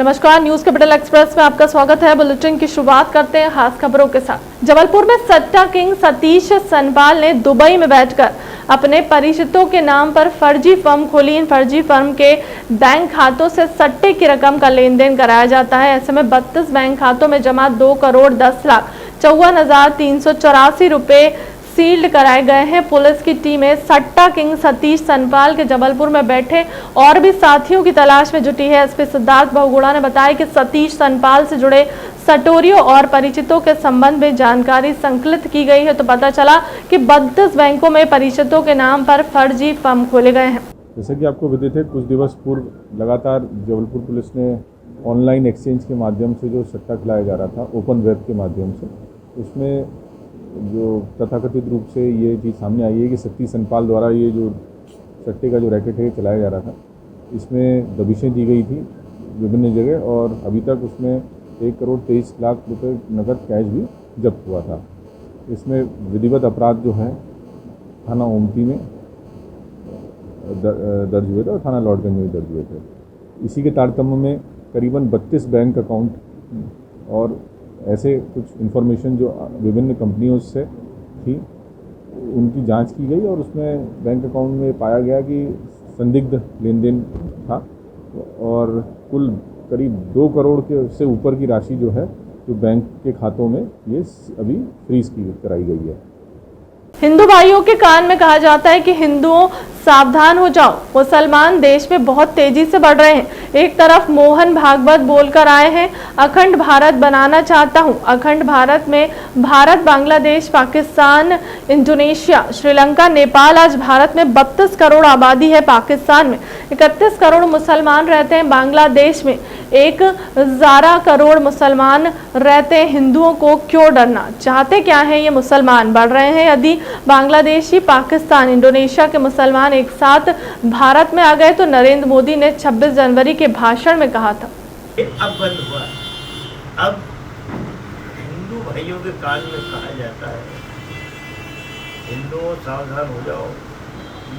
नमस्कार, news capital express में आपका स्वागत है। बुलेटिन की शुरुआत करते हैं खास खबरों के साथ। जबलपुर में सट्टा किंग सतीश सनपाल ने दुबई में बैठकर अपने परिचितों के नाम पर फर्जी फर्म खोली। इन फर्जी फर्म के बैंक खातों से सट्टे की रकम का लेन देन कराया जाता है। ऐसे में 32 बैंक खातों में जमा 2,10,54,384 रुपए सील्ड कराए गए हैं। पुलिस की टीमें सट्टा किंग सतीश सनपाल के जबलपुर में बैठे और भी साथियों की तलाश में जुटी है। एसपी सिद्धार्थ बहुगुणा ने बताया कि सतीश सनपाल से जुड़े सटोरियों और परिचितों के संबंध में जानकारी संकलित की गई है, तो पता चला कि 32 बैंकों में परिचितों के नाम पर फर्जी फर्म खोले गए हैं। जैसे कि आपको विदित है, कुछ दिवस पूर्व लगातार जबलपुर पुलिस ने ऑनलाइन एक्सचेंज के माध्यम से जो सट्टा खिलाया जा रहा था ओपन वेब के माध्यम से, उसमें जो तथाकथित रूप से ये चीज़ सामने आई है कि सतीश सनपाल द्वारा ये जो सट्टे का जो रैकेट है चलाया जा रहा था, इसमें दबिशें दी गई थी विभिन्न जगह और अभी तक उसमें 1,23,00,000 रुपये नकद कैश भी जब्त हुआ था। इसमें विधिवत अपराध जो है थाना ओमती में दर्ज हुए थे और थाना लॉर्डगंज में दर्ज हुए थे। इसी के तारतम्य में करीबन 32 बैंक अकाउंट और ऐसे कुछ इन्फॉर्मेशन जो विभिन्न कंपनियों से थी, उनकी जांच की गई और उसमें बैंक अकाउंट में पाया गया कि संदिग्ध लेन देन था और कुल करीब 2 करोड़ के से ऊपर की राशि जो है जो बैंक के खातों में ये अभी फ्रीज कराई गई है। हिंदू भाइयों के कान में कहा जाता है कि हिंदुओं सावधान हो जाओ, मुसलमान देश में बहुत तेजी से बढ़ रहे हैं। एक तरफ मोहन भागवत बोलकर आए हैं, अखंड भारत बनाना चाहता हूं। अखंड भारत में भारत, बांग्लादेश, पाकिस्तान, इंडोनेशिया, श्रीलंका, नेपाल। आज भारत में 32 करोड़ आबादी है। पाकिस्तान में 31 करोड़ मुसलमान रहते हैं। बांग्लादेश में 1,000 करोड़ मुसलमान रहते हैं। हिंदुओं को क्यों डरना? चाहते क्या है ये मुसलमान? बढ़ रहे हैं। यदि बांग्लादेशी, पाकिस्तान, इंडोनेशिया के मुसलमान एक साथ भारत में आ गए तो नरेंद्र मोदी ने 26 जनवरी के भाषण में कहा था। अब बंद हुआ। अब हिंदू भाइयों के कान में कहा जाता है, हिंदुओं सावधान हो जाओ,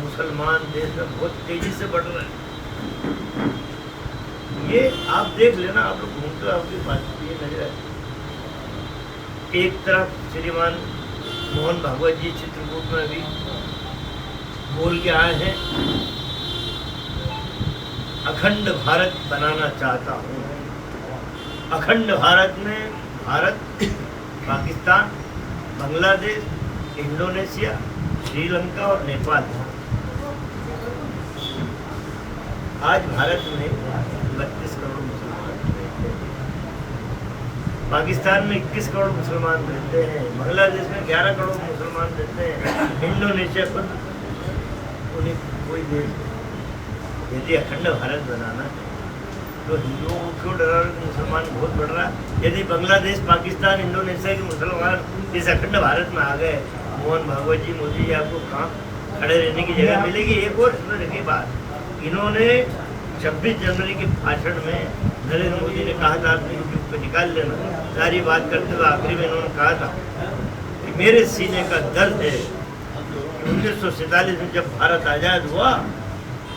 मुसलमान देश में बहुत तेजी से बढ़ रहे हैं। ये आप देख लेना, आप लोग घूमते आपकी बात ये नजर आए। एक तरफ श्रीमान मोहन भागवत जी चित्रकूट में भी बोल के आए हैं, अखंड भारत बनाना चाहता हूँ। अखंड भारत में भारत, पाकिस्तान, बांग्लादेश, इंडोनेशिया, श्रीलंका और नेपाल। आज भारत में 32 करोड़ मुसलमान रहते हैं। पाकिस्तान में 21 करोड़ मुसलमान रहते हैं। बांग्लादेश में 11 करोड़ मुसलमान रहते हैं। इंडोनेशिया पर उन्हें कोई देश, यदि अखंड भारत बनाना है तो हिंदुओं को क्यों डरा रहे कि मुसलमान बहुत बढ़ रहा है? यदि बांग्लादेश, पाकिस्तान, इंडोनेशिया के मुसलमान इस अखंड भारत में आ गए, मोहन भागवत जी, मोदी जी, आपको कहाँ खड़े रहने की जगह मिलेगी? एक और सुनने की बात, इन्होंने 26 जनवरी के भाषण में नरेंद्र मोदी ने कहा था, आप यूट्यूब पे निकाल लेना, सारी बात करते हुए आखिरी में इन्होंने कहा था कि मेरे सीने का दर्द है। 1947 में जब भारत आज़ाद हुआ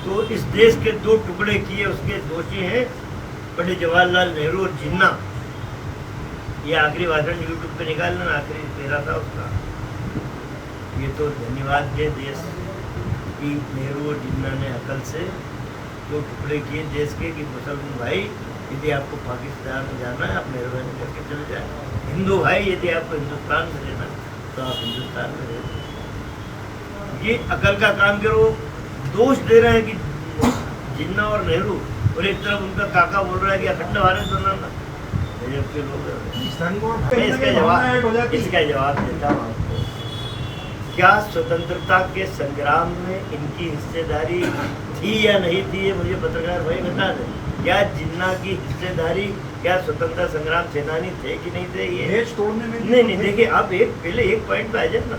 तो इस देश के 2 टुकड़े किए उसके दोषी हैं पंडित जवाहरलाल नेहरू और जिन्ना। ये आखिरी भाषण यूट्यूब पे निकाल लेना, आखिरी तेरा था उसका। ये तो धन्यवाद के देश की नेहरू और जिन्ना ने अकल से 2 टुकड़े किए देश के कि मुसलमान भाई, यदि आपको पाकिस्तान में जाना है आप मेहरबानी करके चले जाए। हिंदू भाई, यदि आपको हिंदुस्तान में रहना तो आप हिंदुस्तान में रहे। ये अकल का काम करो। दोष दे रहे हैं कि जिन्ना और नेहरू, और एक तरफ उनका काका बोल रहा है कि अखंड भारत बनाना। इसका जवाब देता हूँ आपको। क्या स्वतंत्रता के संग्राम में इनकी हिस्सेदारी थी या नहीं थी, ये मुझे पत्रकार भाई बता दें। क्या जिन्ना की हिस्सेदारी, क्या स्वतंत्रता संग्राम सेनानी थे कि नहीं थे? ये देश तोड़ने में नहीं। देखिए, आप पहले एक पॉइंट पे आ जाए ना,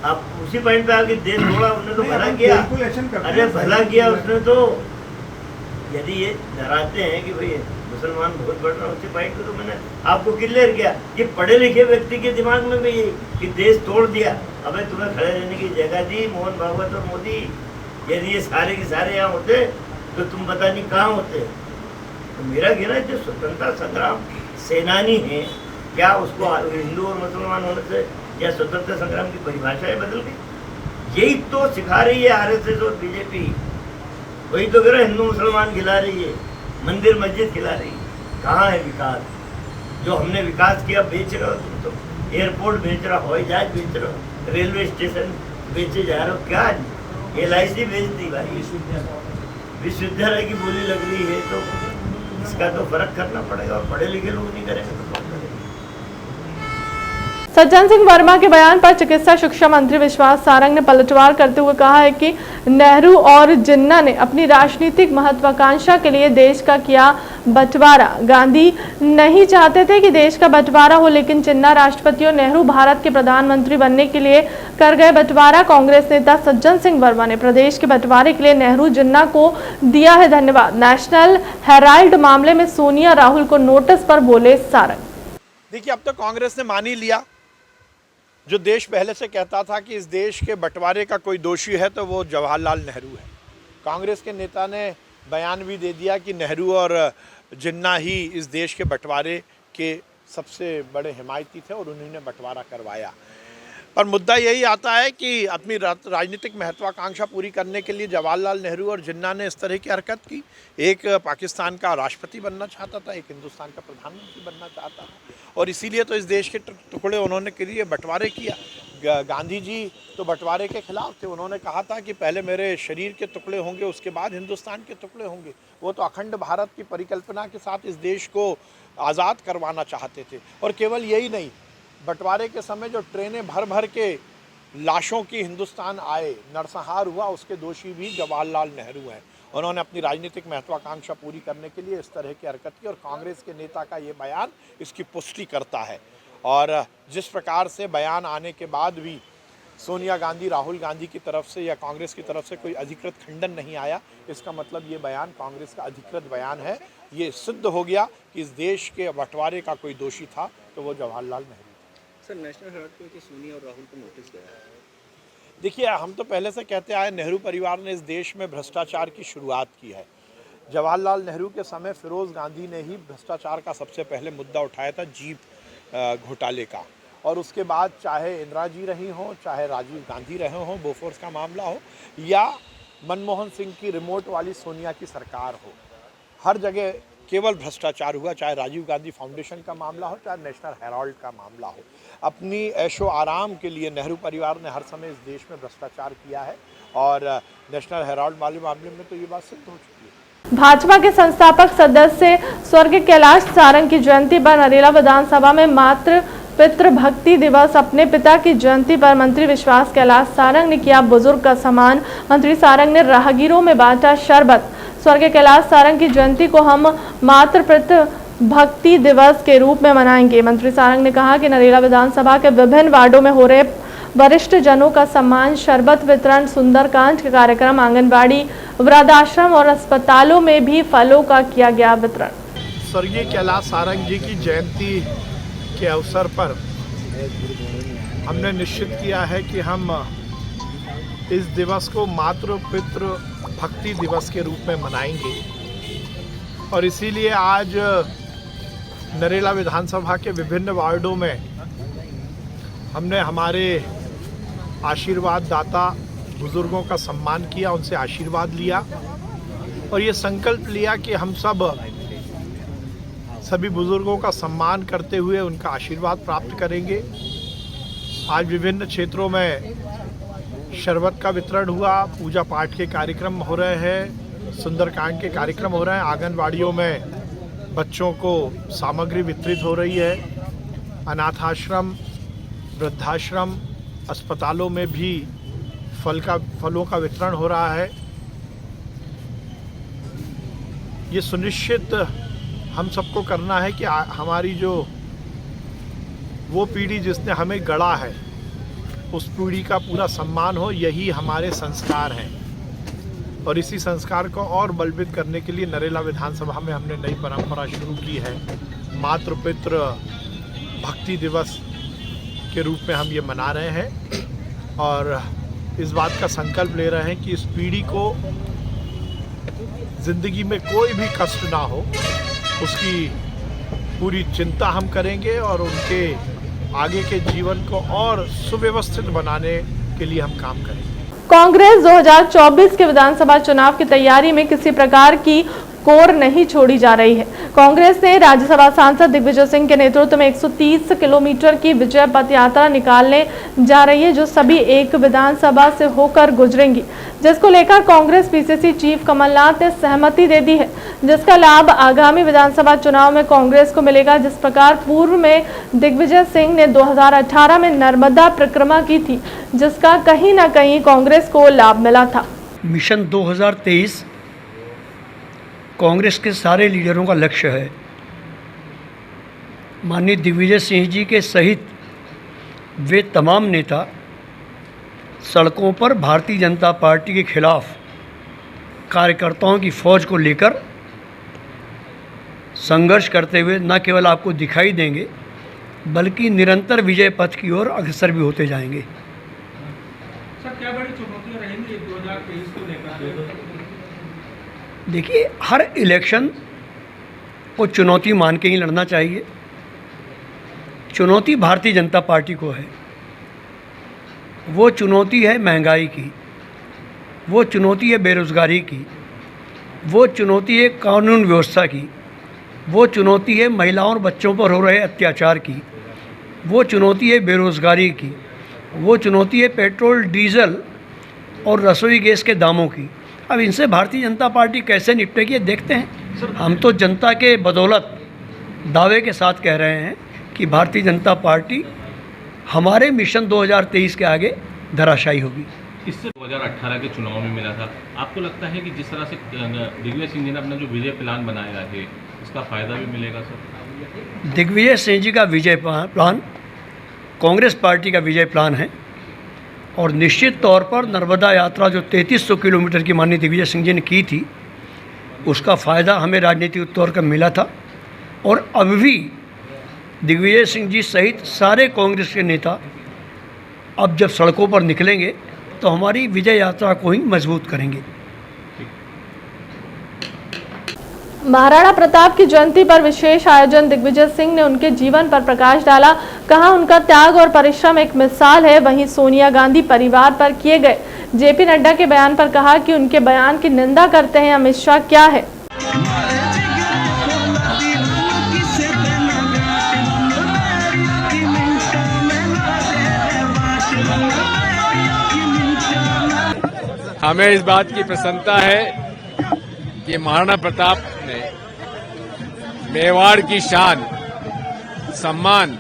आप उसी पॉइंट पे आके देश तोड़ा, उसने तो भला किया। अरे भला किया उसने तो। यदि ये डराते हैं कि भाई मुसलमान बहुत बढ़ रहा है, उसी पॉइंट पे तो मैंने आपको क्लियर किया। ये पढ़े लिखे व्यक्ति के दिमाग में भी ये कि देश तोड़ दिया, अबे तुम्हें खड़े रहने की जगह दी मोहन भागवत और मोदी। यदि ये सारे के सारे यहाँ होते तो तुम पता नहीं कहाँ होते। तो मेरा कहना है जो स्वतंत्रता संग्राम सेनानी है, क्या उसको हिंदू और मुसलमान होने से या स्वतंत्रता संग्राम की परिभाषाएं बदल गई? यही तो सिखा रही है आरएसएस और बीजेपी। वही तो कह रहा हिंदू मुसलमान खिला रही है, मंदिर मस्जिद खिला रही है। कहाँ है विकास? जो हमने विकास किया बेच रहे हो तुम तो। एयरपोर्ट बेच रहा हो, हवाई जहाज बेच रहे हो, रेलवे स्टेशन बेचे जा रहे हो। क्या LIC बेच दी भाई, विश्वविद्यालय की बोली लग रही है, तो इसका तो फर्क करना पड़ेगा। और पढ़े लिखे लोग नहीं करेंगे तो कौन करेंगे? सज्जन सिंह वर्मा के बयान पर चिकित्सा शिक्षा मंत्री विश्वास सारंग ने पलटवार करते हुए कहा है कि नेहरू और जिन्ना ने अपनी राजनीतिक महत्वाकांक्षा के लिए देश का किया बंटवारा। गांधी नहीं चाहते थे कि देश का बंटवारा हो, लेकिन जिन्ना राष्ट्रपति और नेहरू भारत के प्रधानमंत्री बनने के लिए कर गए बंटवारा। कांग्रेस नेता सज्जन सिंह वर्मा ने प्रदेश के बंटवारे के लिए नेहरू जिन्ना को दिया है धन्यवाद। नेशनल हेराल्ड मामले में सोनिया राहुल को नोटिस पर बोले सारंग। देखिए, अब तो कांग्रेस ने मान ही लिया। जो देश पहले से कहता था कि इस देश के बंटवारे का कोई दोषी है तो वो जवाहरलाल नेहरू है। कांग्रेस के नेता ने बयान भी दे दिया कि नेहरू और जिन्ना ही इस देश के बंटवारे के सबसे बड़े हिमायती थे और उन्होंने बंटवारा करवाया। पर मुद्दा यही आता है कि अपनी राजनीतिक महत्वाकांक्षा पूरी करने के लिए जवाहरलाल नेहरू और जिन्ना ने इस तरह की हरकत की। एक पाकिस्तान का राष्ट्रपति बनना चाहता था, एक हिंदुस्तान का प्रधानमंत्री बनना चाहता था, और इसीलिए तो इस देश के टुकड़े उन्होंने के लिए बंटवारे किया। गांधी जी तो बंटवारे के खिलाफ थे। उन्होंने कहा था कि पहले मेरे शरीर के टुकड़े होंगे, उसके बाद हिंदुस्तान के टुकड़े होंगे। वो तो अखंड भारत की परिकल्पना के साथ इस देश को आज़ाद करवाना चाहते थे। और केवल यही नहीं, बंटवारे के समय जो ट्रेनें भर भर के लाशों की हिंदुस्तान आए, नरसंहार हुआ, उसके दोषी भी जवाहरलाल नेहरू हैं। उन्होंने अपनी राजनीतिक महत्वाकांक्षा पूरी करने के लिए इस तरह की हरकत की, और कांग्रेस के नेता का ये बयान इसकी पुष्टि करता है। और जिस प्रकार से बयान आने के बाद भी सोनिया गांधी, राहुल गांधी की तरफ से या कांग्रेस की तरफ से कोई अधिकृत खंडन नहीं आया, इसका मतलब ये बयान कांग्रेस का अधिकृत बयान है। ये सिद्ध हो गया कि इस देश के बंटवारे का कोई दोषी था तो वो Jawaharlal Nehru. Sir, national Herald को कि सोनिया और राहुल को नोटिस गया है? देखिए, हम तो पहले से कहते आए, नेहरू परिवार ने इस देश में भ्रष्टाचार की शुरुआत की है। जवाहरलाल नेहरू के समय फिरोज़ गांधी ने ही भ्रष्टाचार का सबसे पहले मुद्दा उठाया था, जीप घोटाले का। और उसके बाद चाहे इंदिरा जी रही हों, चाहे राजीव गांधी रहे हों, बोफोर्स का मामला हो, या मनमोहन सिंह की रिमोट वाली सोनिया की सरकार हो, हर जगह केवल भ्रष्टाचार हुआ। चाहे राजीव गांधी फाउंडेशन का मामला हो, चाहे नेशनल हेराल्ड का मामला हो। अपनी ऐशो आराम के लिए नेहरू परिवार ने हर समय इस देश में भ्रष्टाचार किया है, और नेशनल हेराल्ड वाले मामले में तो ये बात सिद्ध हो चुकी है। भाजपा के संस्थापक सदस्य स्वर्गीय कैलाश सारंग की जयंती पर नरेला विधानसभा में मातृ पितृ भक्ति दिवस। अपने पिता की जयंती पर मंत्री विश्वास कैलाश सारंग ने किया बुजुर्ग का सम्मान। मंत्री सारंग ने राहगीरों में बांटा शरबत। स्वर्गीय कैलाश सारंग की जयंती को हम मातृ पितृ भक्ति दिवस के रूप में मनाएंगे। मंत्री सारंग ने कहा कि नरेला विधानसभा के विभिन्न वार्डों में हो रहे वरिष्ठ जनों का सम्मान, शरबत वितरण, सुंदरकांड के कार्यक्रम, आंगनबाड़ी, वृद्धाश्रम और अस्पतालों में भी फलों का किया गया वितरण। स्वर्गीय कैलाश सारंग जी की जयंती के अवसर पर हमने निश्चित किया है कि हम इस दिवस को मातृ पितृ भक्ति दिवस के रूप में मनाएंगे। और इसीलिए आज नरेला विधानसभा के विभिन्न वार्डों में हमने हमारे आशीर्वाद दाता बुजुर्गों का सम्मान किया, उनसे आशीर्वाद लिया, और ये संकल्प लिया कि हम सभी बुजुर्गों का सम्मान करते हुए उनका आशीर्वाद प्राप्त करेंगे। आज विभिन्न क्षेत्रों में शरबत का वितरण हुआ, पूजा पाठ के कार्यक्रम हो रहे हैं, सुंदरकांड के कार्यक्रम हो रहे हैं, आंगनबाड़ियों में बच्चों को सामग्री वितरित हो रही है, अनाथाश्रम, वृद्धाश्रम, अस्पतालों में भी फलों का वितरण हो रहा है। ये सुनिश्चित हम सबको करना है कि हमारी जो वो पीढ़ी जिसने हमें गढ़ा है, उस पीढ़ी का पूरा सम्मान हो। यही हमारे संस्कार हैं, और इसी संस्कार को और बलवित करने के लिए नरेला विधानसभा में हमने नई परंपरा शुरू की है। मातृ पितृ भक्ति दिवस के रूप में हम ये मना रहे हैं, और इस बात का संकल्प ले रहे हैं कि इस पीढ़ी को ज़िंदगी में कोई भी कष्ट ना हो, उसकी पूरी चिंता हम करेंगे और उनके आगे के जीवन को और सुव्यवस्थित बनाने के लिए हम काम करेंगे। कांग्रेस 2024 के विधानसभा चुनाव की तैयारी में किसी प्रकार की कोर नहीं छोड़ी जा रही है। कांग्रेस ने राज्यसभा सांसद दिग्विजय सिंह के नेतृत्व में 130 किलोमीटर की विजय पथ यात्रा निकालने जा रही है, जो सभी एक विधानसभा से होकर गुजरेंगी, जिसको लेकर कांग्रेस पीसीसी चीफ कमलनाथ ने सहमति दे दी है, जिसका लाभ आगामी विधानसभा चुनाव में कांग्रेस को मिलेगा। जिस प्रकार पूर्व में दिग्विजय सिंह ने 2018 में नर्मदा परिक्रमा की थी, जिसका कहीं ना कहीं कांग्रेस को लाभ मिला था। मिशन 2023 कांग्रेस के सारे लीडरों का लक्ष्य है। माननीय दिग्विजय सिंह जी के सहित वे तमाम नेता सड़कों पर भारतीय जनता पार्टी के खिलाफ कार्यकर्ताओं की फौज को लेकर संघर्ष करते हुए न केवल आपको दिखाई देंगे, बल्कि निरंतर विजय पथ की ओर अग्रसर भी होते जाएंगे। सर, क्या बड़ी चुनौतियां रहेंगी 2023 को लेकर? देखिए, हर इलेक्शन को चुनौती मान के ही लड़ना चाहिए। चुनौती भारतीय जनता पार्टी को है। वो चुनौती है महंगाई की, वो चुनौती है बेरोज़गारी की, वो चुनौती है कानून व्यवस्था की, वो चुनौती है महिलाओं और बच्चों पर हो रहे अत्याचार की, वो चुनौती है बेरोज़गारी की, वो चुनौती है पेट्रोल डीजल और रसोई गैस के दामों की। अब इनसे भारतीय जनता पार्टी कैसे निपटेगी देखते हैं। हम तो जनता के बदौलत दावे के साथ कह रहे हैं कि भारतीय जनता पार्टी हमारे मिशन 2023 के आगे धराशायी होगी। इससे 2018 के चुनाव में मिला था। आपको लगता है कि जिस तरह से दिग्विजय सिंह जी ने अपना जो विजय प्लान बनाया है, इसका फ़ायदा भी मिलेगा सर? दिग्विजय सिंह जी का विजय प्लान कांग्रेस पार्टी का विजय प्लान है और निश्चित तौर पर नर्मदा यात्रा जो 3300 किलोमीटर की माननीय दिग्विजय सिंह जी ने की थी, उसका फ़ायदा हमें राजनीतिक तौर पर मिला था। और अब भी दिग्विजय सिंह जी सहित सारे कांग्रेस के नेता अब जब सड़कों पर निकलेंगे तो हमारी विजय यात्रा को ही मजबूत करेंगे। महाराणा प्रताप की जयंती पर विशेष आयोजन, दिग्विजय सिंह ने उनके जीवन पर प्रकाश डाला। कहा उनका त्याग और परिश्रम एक मिसाल है। वहीं सोनिया गांधी परिवार पर किए गए जेपी नड्डा के बयान पर कहा कि उनके बयान की निंदा करते हैं अमित शाह। क्या है हमें इस बात की प्रसन्नता है कि महाराणा प्रताप ने मेवाड़ की शान, सम्मान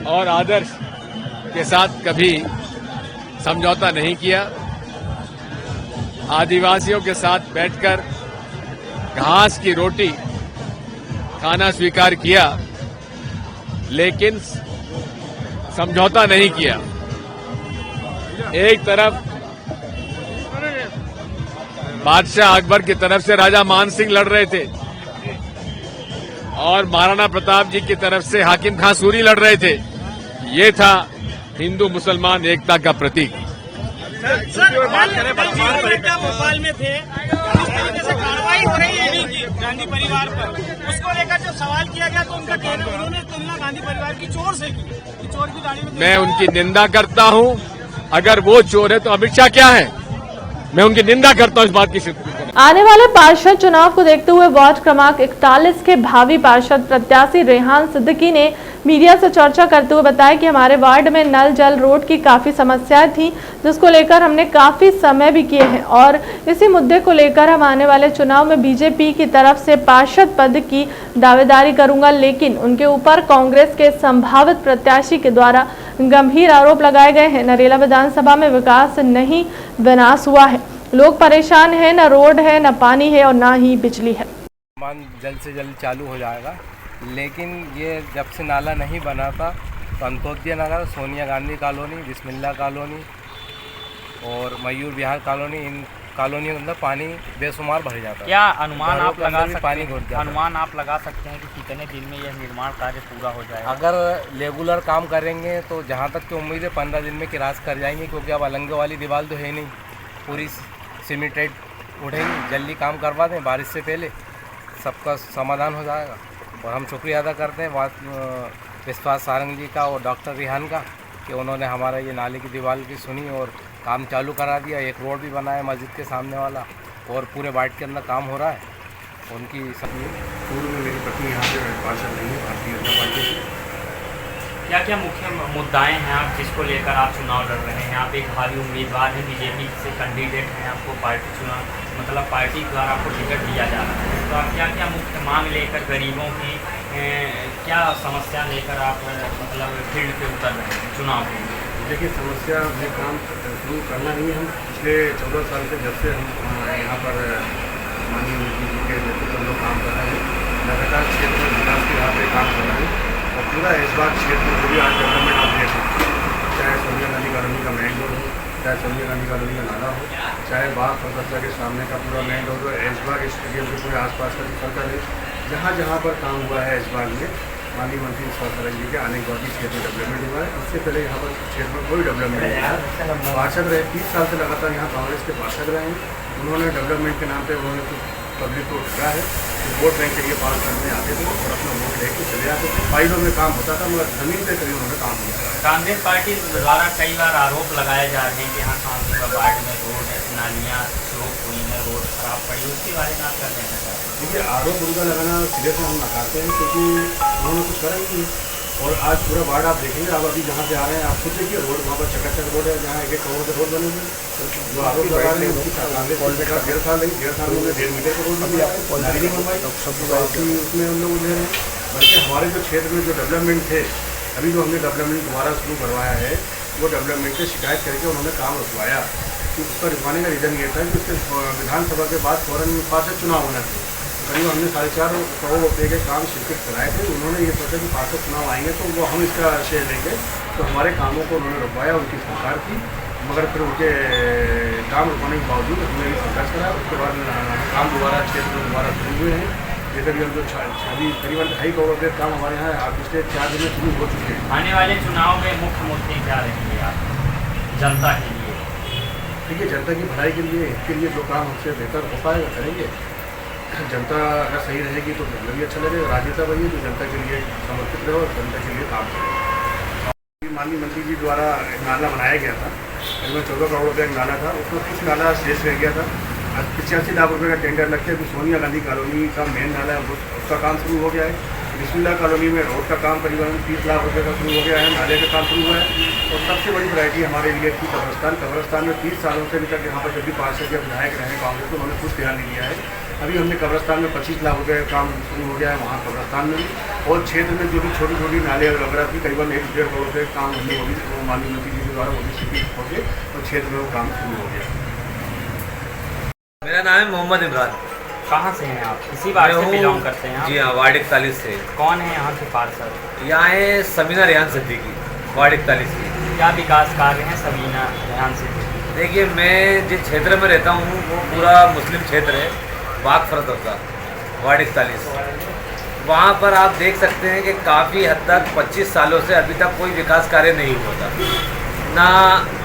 और आदर्श के साथ कभी समझौता नहीं किया। आदिवासियों के साथ बैठकर घास की रोटी खाना स्वीकार किया, लेकिन समझौता नहीं किया। एक तरफ बादशाह अकबर की तरफ से राजा मान सिंह लड़ रहे थे और महाराणा प्रताप जी की तरफ से हाकिम खां सूरी लड़ रहे थे। ये था हिंदू मुसलमान एकता का प्रतीक। भोपाल में थे, जिस तरीके से कार्रवाई हो रही है गांधी परिवार पर, उसको लेकर जब सवाल किया गया तो उनका कहना, उन्होंने तुलना गांधी परिवार की चोर से की, चोर की गाड़ी में। मैं उनकी निंदा करता हूं। अगर वो चोर है तो अमित शाह क्या है? मैं उनकी निंदा करता हूं इस बात की। आने वाले पार्षद चुनाव को देखते हुए वार्ड क्रमांक 41 के भावी पार्षद प्रत्याशी रेहान सिद्दीकी ने मीडिया से चर्चा करते हुए बताया कि हमारे वार्ड में नल जल रोड की काफी समस्याएं थी, जिसको लेकर हमने काफी समय भी किए हैं और इसी मुद्दे को लेकर हम आने वाले चुनाव में बीजेपी की तरफ से पार्षद पद की दावेदारी करूंगा। लेकिन उनके ऊपर कांग्रेस के संभावित प्रत्याशी के द्वारा गंभीर आरोप लगाए गए हैं। नरेला विधानसभा में विकास नहीं, विनाश हुआ है। लोग परेशान हैं, न रोड है, न पानी है और न ही बिजली है। जल्द से जल्द चालू हो जाएगा, लेकिन ये जब से नाला नहीं बना था तो अंत्योदय नगर, सोनिया गांधी कॉलोनी, बिस्मिल्ला कॉलोनी और मयूर विहार कॉलोनी, इन कॉलोनियों के अंदर पानी बेशुमार भर जाता है। क्या अनुमान आप लगा सकते पानी घुस जाता है? अनुमान आप लगा सकते हैं कि कितने दिन में यह निर्माण कार्य पूरा हो जाएगा? अगर रेगुलर काम करेंगे तो जहाँ तक की उम्मीद है 15 दिन में क्रॉस कर जाएंगे, क्योंकि अब अलंगे वाली दीवार तो है नहीं, पूरी सीमेंटेड उठेंगे, जल्दी काम करवा दें बारिश से पहले, सबका समाधान हो जाएगा। और हम शुक्रिया अदा करते हैं विश्वास सारंग जी का और डॉक्टर रिहान का कि उन्होंने हमारा ये नाले की दीवार की सुनी और काम चालू करा दिया। एक रोड भी बनाया मस्जिद के सामने वाला और पूरे वार्ड के अंदर काम हो रहा है। उनकी पूर्व में मेरी पत्नी यहाँ पे पार्षद नहीं है भारतीय जनता पार्टी से। क्या क्या मुख्य मुद्दाएं हैं आप जिसको लेकर आप चुनाव लड़ रहे हैं? आप एक भावी उम्मीदवार हैं, बीजेपी से कैंडिडेट हैं, आपको पार्टी चुनाव मतलब पार्टी द्वारा आपको टिकट दिया जा रहा है, तो आप क्या क्या मुख्य मांग लेकर गरीबों की क्या समस्या लेकर आप मतलब फील्ड पे उतर रहे हैं चुनाव के लिए? देखिए, समस्या में काम शुरू करना नहीं, हम पिछले 14 साल से जब से हम यहाँ पर माननीय मोदी जी के नेतृत्व में काम कर रहे हैं, लगातार क्षेत्र में विकास के यहाँ पे काम कर रहे हैं और पूरा इस बार क्षेत्र में जो भी आज डेवलपमेंट आप देख सकते हैं, चाहे सोनिया गांधी कॉलोनी का मेन रोड हो, चाहे सोनिया गांधी कॉलोनी का नाला हो, चाहे बाग फलकस्ता के सामने का पूरा मेन रोड हो, ऐशबाग स्टेडियम के पूरे आसपास का जो सर्कल है, जहाँ जहाँ पर काम हुआ है ऐशबाग में माननीय मंत्री सारंग जी के आने के बाद ही क्षेत्र में डेवलपमेंट हुआ है। इससे पहले यहाँ पर क्षेत्र में कोई डेवलपमेंट नहीं है। पार्षद रहे 30 साल से लगातार यहाँ कांग्रेस के पार्षद रहे हैं। उन्होंने डेवलपमेंट के नाम पे उन्होंने कुछ पब्लिक को ठगा है, वोट बैंक के लिए पास करने आते थे और अपना वोट लेके चले जाते थे। फाइलों में काम होता था मगर जमीन पे कभी उन्होंने काम नहीं किया। कांग्रेस पार्टी द्वारा कई बार आरोप लगाए जा रहे हैं कि यहाँ कानपुर वार्ड में रोड नालियाँ चौक हुई हैं, रोड खराब पड़ी, उसके बारे में आप क्या कहना चाहते हैं? देखिए, आरोप उनका लगाना सिरे से हम नकारते हैं क्योंकि उन्होंने कुछ करा ही नहीं। और आज पूरा वार्ड आप देखेंगे, आप अभी जहाँ से आ रहे हैं आप खुद देखिए रोड वहाँ पर चकाचक रोड है, जहाँ 1 करोड़ के रोड बने हुए हैं। जो आरोप लगा रहे हैं उसकी कांग्रेस का 1.5 साल नहीं, 1.5 साल में 1.5 मीटर का रोड बन गया, नहीं बनवाई, उसमें हम लोग ले रहे हैं। बल्कि हमारे जो क्षेत्र में जो डेवलपमेंट थे, अभी जो हमने डेवलपमेंट दोबारा शुरू करवाया है, वो डेवलपमेंट से शिकायत करके उन्होंने काम रुकवाया। तो उसका रुकवाने का रीज़न ये था कि उसके विधानसभा के बाद फ़ौरन पार्षद चुनाव होना था। करीब हमने 4.5 करोड़ रुपये के काम स्वीकृत कराए थे। उन्होंने ये सोचा कि पार्षद चुनाव आएंगे तो वो हम इसका शेयर लेंगे, तो हमारे कामों को उन्होंने रुकवाया, उनकी सरकार की। मगर फिर उनके काम रुकवाने के बावजूद हमने ये संघर्ष कराया। उसके बाद काम दोबारा क्षेत्र में दोबारा शुरू हुए हैं। जैसे भी हम जो अभी करीबन 2.5 करोड़ रुपये काम हमारे यहाँ पिछले 4 दिन में शुरू हो चुके हैं। आने वाले चुनाव में मुख्य मुद्दे क्या रहेंगे आप जनता के लिए? देखिए, जनता की भलाई के लिए, इसके लिए जो काम हमसे बेहतर हो पाएगा करेंगे। जनता अगर सही रहेगी तो हमें भी अच्छा लगेगा। राजनेता बनिए जो जनता के लिए समर्पित रहे और जनता के लिए काम करे। माननीय मंत्री जी द्वारा एक नाला बनाया गया था, इसमें 14 करोड़ रुपये का नाला था, उसमें कुछ नाला शेष रह गया था। आज 85 लाख रुपये का टेंडर लगता है। सोनिया गांधी कॉलोनी का मेन नाला है, उसका काम शुरू हो गया है। बिस्मिल्लाह कॉलोनी में रोड का काम करीबन 30 लाख रुपये का शुरू हो गया है, नाले का काम शुरू हुआ है। और सबसे बड़ी वैरायटी हमारे लिए थी कब्रस्तान में 30 सालों से अभी तक यहाँ पर जब भी पार्षद या विधायक रहे कांग्रेस को, उन्होंने कुछ ध्यान नहीं दिया है। अभी हमने कब्रस्तान में 25 लाख रुपये का काम शुरू हो गया है वहाँ कब्रस्तान में भी। और क्षेत्र में जो भी छोटी छोटी नाले वगैरह थी करीबन 1-1.5 करोड़ रुपये का काम हमने वो भी माननीय मंत्री जी के द्वारा वो भी स्वीकृत हो गए और क्षेत्र में वो काम शुरू हो गया। मेरा नाम है मोहम्मद इमरान। कहाँ से हैं आप? इसी वार्ड से बिलोंग करते हैं आप? जी हाँ, वार्ड 41 से। कौन है यहाँ के पार्षद? यहाँ है समीना रेहान सिद्दीकी, वार्ड 41 की। क्या विकास कार्य हैं समीना रेहान सिद्दीकी? देखिए, मैं जिस क्षेत्र में रहता हूँ वो पूरा मुस्लिम क्षेत्र है, बाग फलकस्ता वार्ड 41। वहाँ पर आप देख सकते हैं कि काफ़ी हद तक 25 सालों से अभी तक कोई विकास कार्य नहीं हुआ था। ना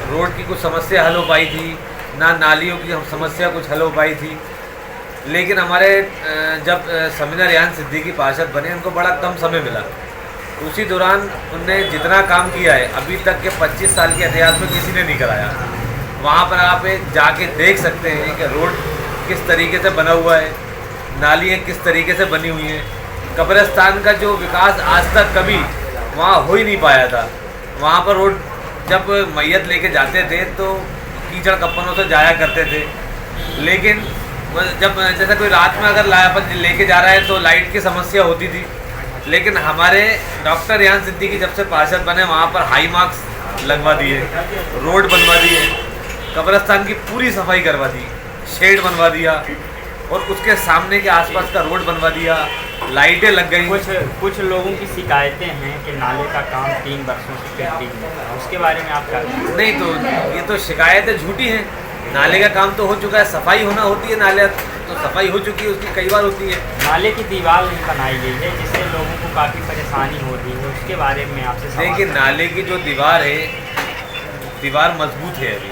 रोड की कुछ समस्या हल हो पाई थी, ना नालियों की समस्या कुछ हल हो पाई थी। लेकिन हमारे जब समीना रेहान सिद्दीकी पार्षद बने, उनको बड़ा कम समय मिला। उसी दौरान उनने जितना काम किया है अभी तक के 25 साल के इतिहास में किसी ने नहीं कराया। वहाँ पर आप जाके देख सकते हैं कि रोड किस तरीके से बना हुआ है, नालियाँ किस तरीके से बनी हुई हैं। कब्रिस्तान का जो विकास आज तक कभी वहाँ हो ही नहीं पाया था। वहाँ पर रोड जब मैयत लेके जाते थे तो कीचड़ कप्पनों से जाया करते थे। लेकिन जब जैसे कोई रात में अगर अपन लेके जा रहा है तो लाइट की समस्या होती थी। लेकिन हमारे डॉक्टर रेहान सिद्दीकी जब से पार्षद बने वहाँ पर हाई मार्क्स लगवा दिए, रोड बनवा दिए, कब्रिस्तान की पूरी सफाई करवा दी, शेड बनवा दिया और उसके सामने के आसपास का रोड बनवा दिया, लाइटें लग गई। कुछ लोगों की शिकायतें हैं कि नाले का काम 3 वर्षों से पेंडिंग है, उसके बारे में आप क्या कहेंगे? नहीं, तो ये तो शिकायतें झूठी हैं। नाले का काम तो हो चुका है, सफाई होना होती है, नाले तो सफाई हो चुकी है, उसकी कई बार होती है। नाले की दीवार नहीं बनाई गई है जिससे लोगों को काफ़ी परेशानी हो रही है, उसके बारे में आपसे देखिए, नाले की जो दीवार है, दीवार मजबूत है। अभी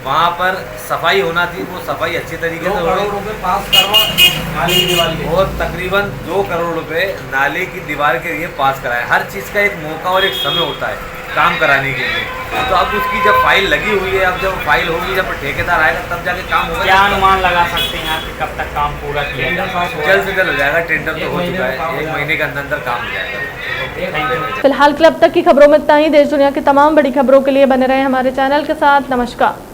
वहाँ पर सफाई होना थी, वो सफाई अच्छी तरीके से हो गई। पास करवा नाले की दीवार के और तकरीबन 2 करोड़ रुपए नाले की दीवार के लिए पास कराए। हर चीज़ का एक मौका और एक समय होता है काम कराने के लिए। तो अब उसकी जब फाइल लगी हुई है, अब जब फाइल होगी, जब ठेकेदार आएगा तब जाके काम होगा। क्या अनुमान लगा सकते हैं आप कि कब तक काम पूरा किया जाएगा? जल्द से जल्द हो जाएगा। टेंडर तो हो चुका है, 1 महीने के अंदर अंदर काम हो जाएगा। फिलहाल क्लब तक की खबरों में इतना ही। देश दुनिया की तमाम बड़ी खबरों के लिए बने रहे हमारे चैनल के साथ। नमस्कार।